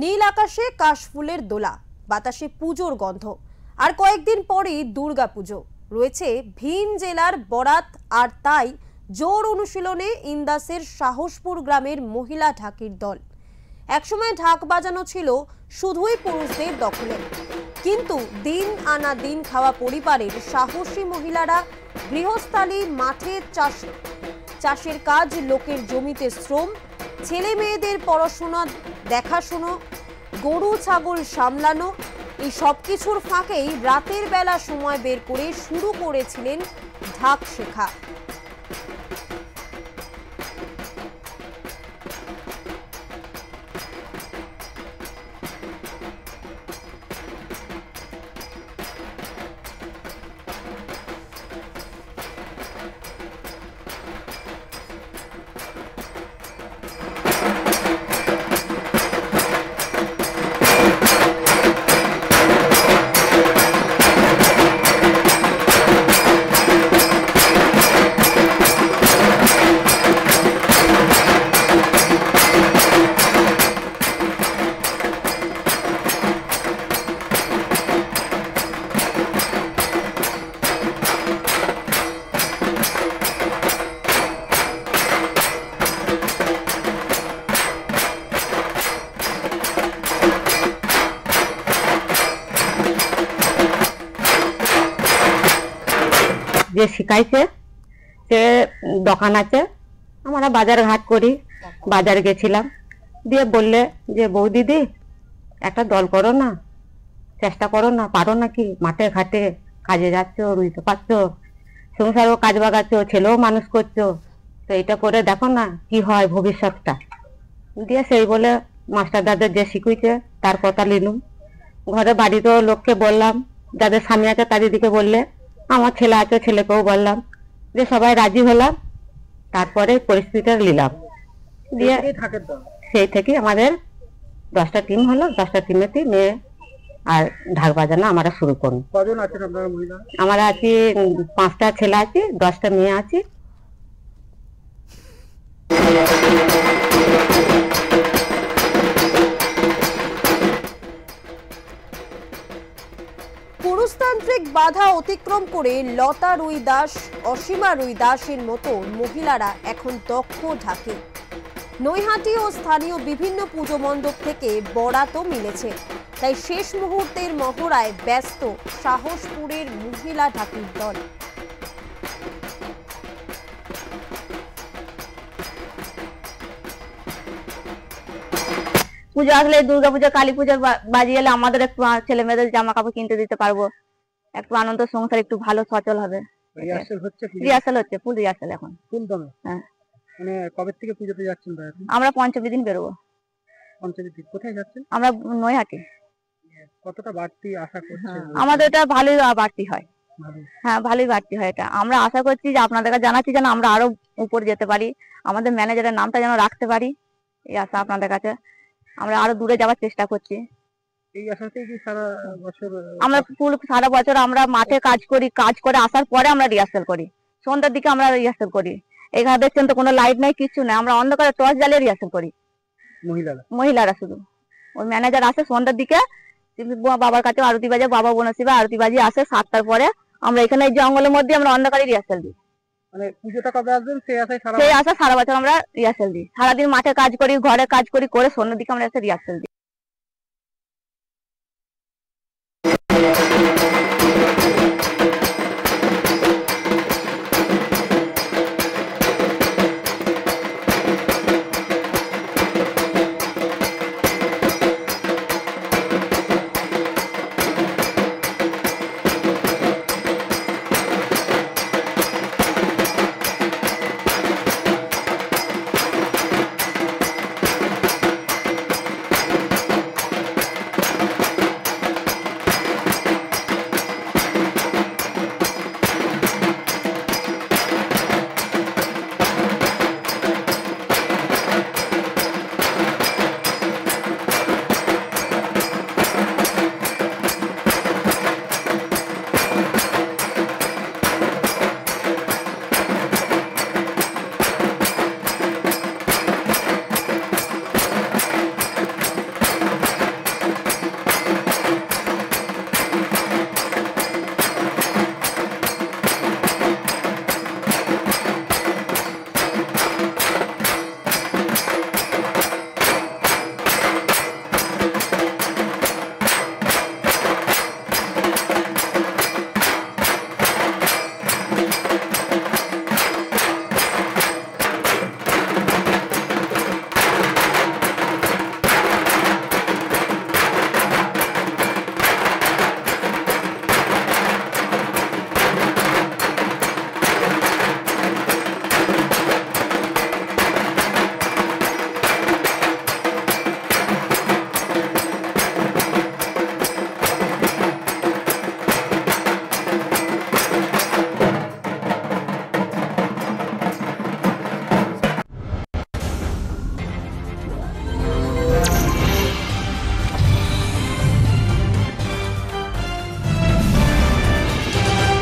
নীল আকাশে কাশফুলের দোলা, বাতাসে পুজোর গন্ধ। আর কয়েকদিন পরেই দুর্গা পুজো রয়েছে ভিন জেলার বরাত। আর তাই জোর অনুশীলনে ইন্দাসের সাহসপুর গ্রামের মহিলা ঢাকির দল। একসময় ঢাক বাজানো ছিল শুধুই পুরুষদের দখলে, কিন্তু দিন আনা দিন খাওয়া পরিবারের সাহসী মহিলারা গৃহস্থালী, মাঠে চাষের কাজ, লোকের জমিতে শ্রম, ছেলে মেয়েদের পড়াশোনা দেখাশুনো, গরু ছাগল সামলানো, এই সব কিছুর ফাঁকেই রাতের বেলা সময় বের করে শুরু করেছিলেন ঢাক শেখা। যে শিখাইছে সে দোকান আছে, আমরা বাজার ঘাট করি। বাজার গেছিলাম, দিয়ে বললে যে বউ দিদি একটা দল করো না, চেষ্টা করো না, পারো নাকি, মাঠে ঘাটে কাজে যাচ্ছ, রুইতে পারছো, সংসারও কাজ বাগাচ্ছো, ছেলেও মানুষ করছো, তো এটা করে দেখো না কি হয় ভবিষ্যৎটা। দিয়ে সেই বলে মাস্টার দাদের যে শিখুইছে তার কথা নিলুম। ঘরে বাড়িতেও লোককে বললাম, যাদের স্বামী আছে তাদেরকে বললে, আমার ছেলে আছে ছেলেকেও বললাম, যে সবাই রাজি হলাম। তারপরে পরিস্থিতিটা নিলাম, দিয়ে সেই থেকে আমাদের 10টা টিম হলো। 10টা টিমেতে মেয়ে আর ঢাক বাজানো আমরা শুরু করুন। কজন আছেন আপনারা মহিলা? আমরা আছি 5টা ছেলে আছে, 10টা মেয়ে আছে। পুরুষতান্ত্রিক বাধা অতিক্রম করে লতা রুই দাস, অসীমা রুই দাসের মতো মহিলারা এখন দক্ষ ঢাকি। নৈহাটি ও স্থানীয় বিভিন্ন পুজো মণ্ডপ থেকে বরাতও মিলেছে, তাই শেষ মুহূর্তের মহড়ায় ব্যস্ত সাহসপুরের মহিলা ঢাকির দল। পুজো আসলে, দুর্গা পুজো, কালী পুজোর বাজি এলে আমাদের একটু ছেলে মেয়েদের জামা কাপড় কিনতে দিতে পারবো, একটু আনন্দ সংসার একটু ভালো সচল হবে। রিহার্সাল হচ্ছে, ফুল রিহার্সাল এখন। হ্যাঁ, মানে কবে থেকে পুজোতে যাচ্ছেন? আমরা পঞ্চমী দিন বেরোবো। পঞ্চমী দিন কোথায় যাচ্ছেন? আমরা নৈহাটি। কতটা বাড়তি আশা করছেন? আমাদের এটা ভালোই বাড়তি হয়। হ্যাঁ, ভালোই বাড়তি হয়। এটা আমরা আশা করছি যে আপনাদেরকে জানাচ্ছি যেন আমরা আরো উপরে যেতে পারি, আমাদের ম্যানেজারের নামটা যেন রাখতে পারি, এই আশা আপনাদের কাছে। আমরা আরো দূরে যাওয়ার চেষ্টা করছি। এই আশাতেই কি সারা বছর? আমরা সারা বছর আমরা মাঠে কাজ করি, কাজ করে আসার পরে আমরা রিহার্সাল করি, সন্ধ্যার দিকে আমরা রিহার্সাল করি। এখানে দেখছেন তো কোনো লাইট নাই, কিছু নেই, আমরা অন্ধকারে টর্চ জ্বালিয়ে রিহার্সাল করি। মহিলারা শুধু, ওই ম্যানেজার আসে সন্ধ্যার দিকে, বাবার কাছে আরতি বাজে, বাবা বনশিবা আরতি বাজি আসে 7টার পরে। আমরা এখানে এই জঙ্গলের মধ্যে আমরা অন্ধকারে রিহার্সাল দিই। মানে পুজোটা কবে আসবেন সেই আশা সারা বছর আমরা রিহার্সাল দিই। সারাদিন মাঠে কাজ করি, ঘরে কাজ করি, করে সন্ধ্যার দিকে আমরা এসে রিহার্সাল দিই।